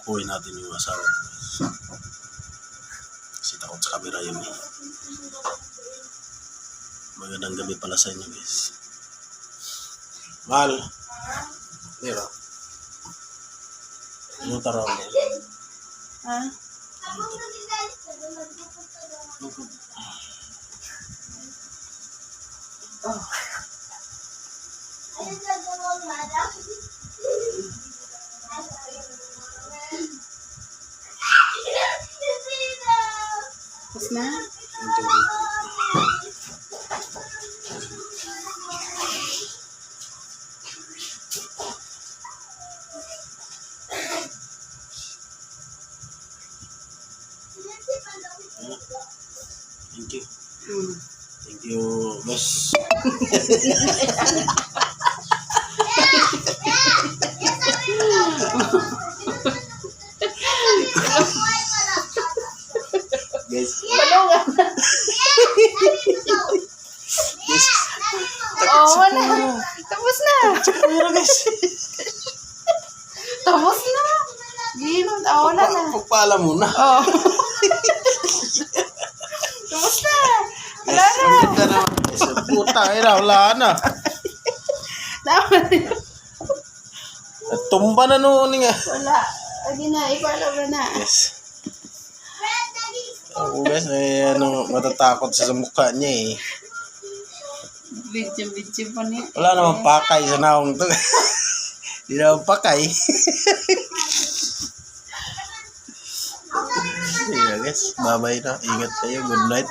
Takbuhin natin yung asawa ko. Kasi takot sa camera yun eh. Magandang gabi pala sa inyo guys. Mahal. Dito. Ano taraw mo? Ha? Oh. Tapos na? Thank you. Thank you, boss. Guys. Palungan na. Guys. Oh, wala. Tapos na. Guys. Tapos na. Gino, wala na. Pagpaalam mo na. Oh. Tapos na. Wala Yes, na. ang ganda naman. Yes, puta, wala na. Dapat. Tumba na noon nga. Wala. Lagi na, ipalaw na. Yes. Ako guys, ay matatakot sa mukha niya eh. Video pa niya. Wala namang pakay sa naong to. Hindi naman pakay. Yeah guys, bye-bye na. Ingat kayo. Good night.